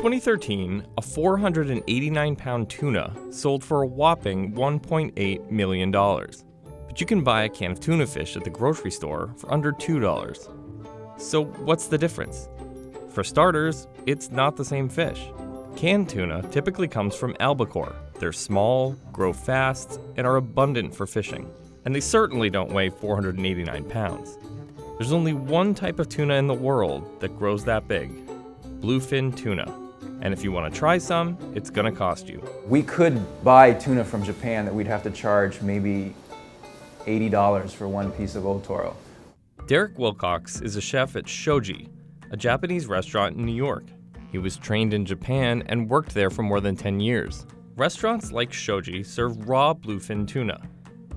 2013, a 489-pound tuna sold for a whopping $1.8 million. But you can buy a can of tuna fish at the grocery store for under $2. So what's the difference? For starters, it's not the same fish. Canned tuna typically comes from albacore. They're small, grow fast, and are abundant for fishing. And they certainly don't weigh 489 pounds. There's only one type of tuna in the world that grows that big: bluefin tuna. And if you want to try some, it's gonna cost you. We could buy tuna from Japan that we'd have to charge maybe $80 for one piece of otoro. Derek Wilcox is a chef at Shoji, a Japanese restaurant in New York. He was trained in Japan and worked there for more than 10 years. Restaurants like Shoji serve raw bluefin tuna,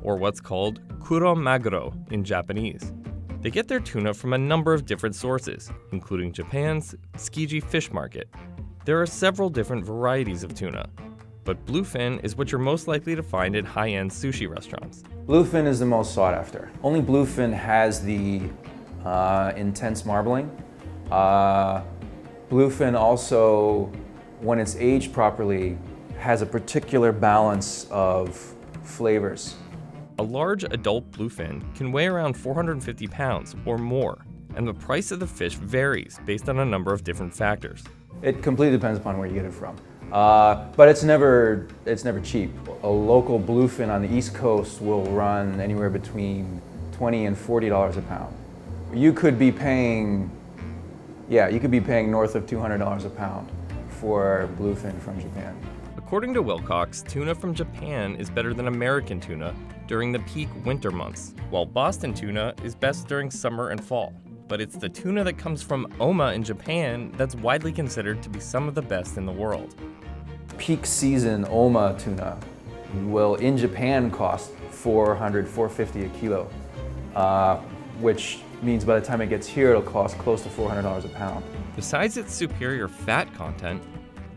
or what's called kuro maguro in Japanese. They get their tuna from a number of different sources, including Japan's Tsukiji fish market. There are several different varieties of tuna, but bluefin is what you're most likely to find at high-end sushi restaurants. Bluefin is the most sought after. Only bluefin has the intense marbling. Bluefin also, when it's aged properly, has a particular balance of flavors. A large adult bluefin can weigh around 450 pounds or more, and the price of the fish varies based on a number of different factors. It completely depends upon where you get it from. But it's never cheap. A local bluefin on the East Coast will run anywhere between $20 and $40 a pound. You could be paying north of $200 a pound for bluefin from Japan. According to Wilcox, tuna from Japan is better than American tuna during the peak winter months, while Boston tuna is best during summer and fall. But it's the tuna that comes from Oma in Japan that's widely considered to be some of the best in the world. Peak season Oma tuna will in Japan cost $400, $450 a kilo, which means by the time it gets here, it'll cost close to $400 a pound. Besides its superior fat content,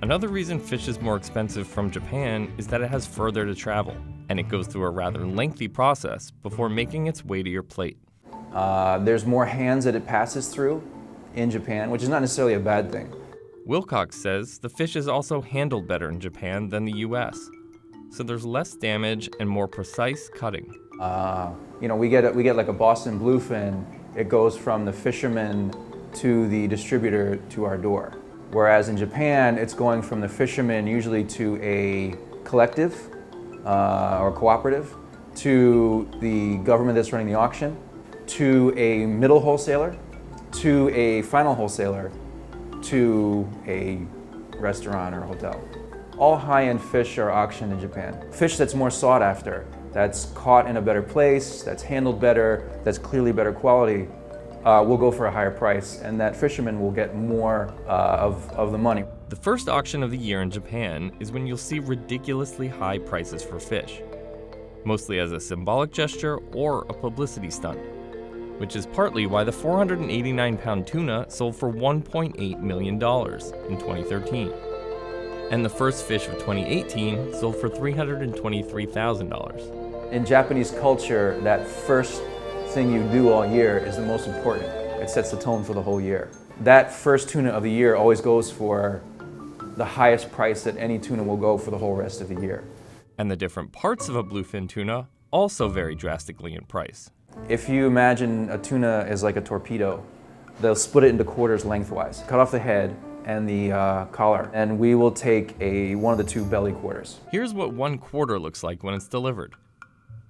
another reason fish is more expensive from Japan is that it has further to travel, and it goes through a rather lengthy process before making its way to your plate. There's more hands that it passes through in Japan, which is not necessarily a bad thing. Wilcox says the fish is also handled better in Japan than the US, so there's less damage and more precise cutting. We get like a Boston bluefin, it goes from the fisherman to the distributor to our door. Whereas in Japan, it's going from the fisherman usually to a collective or cooperative, to the government that's running the auction, to a middle wholesaler, to a final wholesaler, to a restaurant or hotel. All high-end fish are auctioned in Japan. Fish that's more sought after, that's caught in a better place, that's handled better, that's clearly better quality, will go for a higher price, and that fisherman will get more of the money. The first auction of the year in Japan is when you'll see ridiculously high prices for fish, mostly as a symbolic gesture or a publicity stunt, which is partly why the 489-pound tuna sold for $1.8 million in 2013. And the first fish of 2018 sold for $323,000. In Japanese culture, that first thing you do all year is the most important. It sets the tone for the whole year. That first tuna of the year always goes for the highest price that any tuna will go for the whole rest of the year. And the different parts of a bluefin tuna also vary drastically in price. If you imagine a tuna as like a torpedo, they'll split it into quarters lengthwise. Cut off the head and the collar, and we will take one of the two belly quarters. Here's what 1/4 looks like when it's delivered.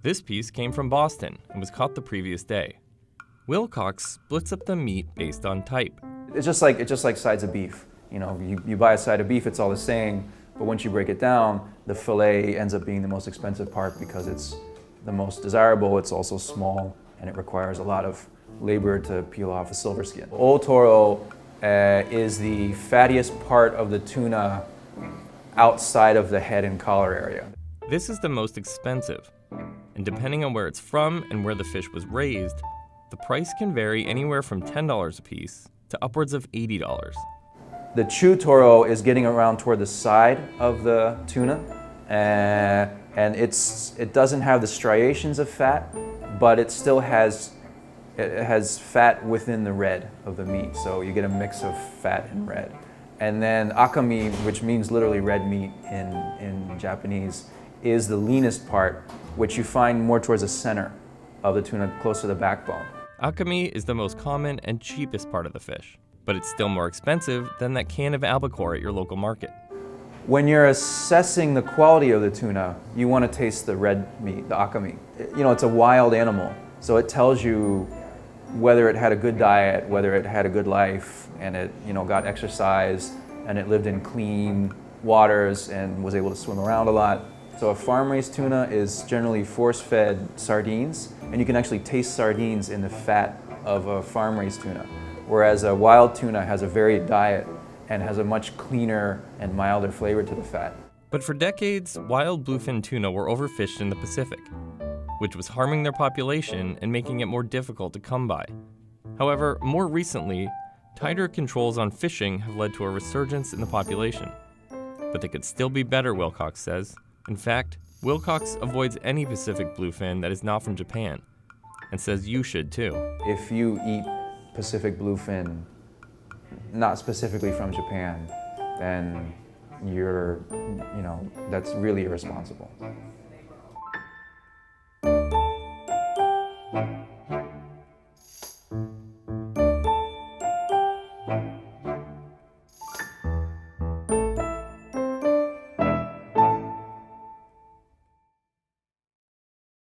This piece came from Boston and was caught the previous day. Wilcox splits up the meat based on type. It's just like sides of beef. You buy a side of beef, it's all the same, but once you break it down, the fillet ends up being the most expensive part because it's the most desirable, it's also small, and it requires a lot of labor to peel off a silver skin. Otoro is the fattiest part of the tuna outside of the head and collar area. This is the most expensive, and depending on where it's from and where the fish was raised, the price can vary anywhere from $10 a piece to upwards of $80. The chutoro is getting around toward the side of the tuna, and it doesn't have the striations of fat, but it still has fat within the red of the meat, so you get a mix of fat and red. And then akami, which means literally red meat in Japanese, is the leanest part, which you find more towards the center of the tuna, close to the backbone. Akami is the most common and cheapest part of the fish, but it's still more expensive than that can of albacore at your local market. When you're assessing the quality of the tuna, you want to taste the red meat, the akami. You know, it's a wild animal, so it tells you whether it had a good diet, whether it had a good life, and it, you know, got exercise, and it lived in clean waters and was able to swim around a lot. So a farm-raised tuna is generally force-fed sardines, and you can actually taste sardines in the fat of a farm-raised tuna, whereas a wild tuna has a varied diet and has a much cleaner and milder flavor to the fat. But for decades, wild bluefin tuna were overfished in the Pacific, which was harming their population and making it more difficult to come by. However, more recently, tighter controls on fishing have led to a resurgence in the population. But they could still be better, Wilcox says. In fact, Wilcox avoids any Pacific bluefin that is not from Japan, and says you should too. If you eat Pacific bluefin, not specifically from Japan, then that's really irresponsible.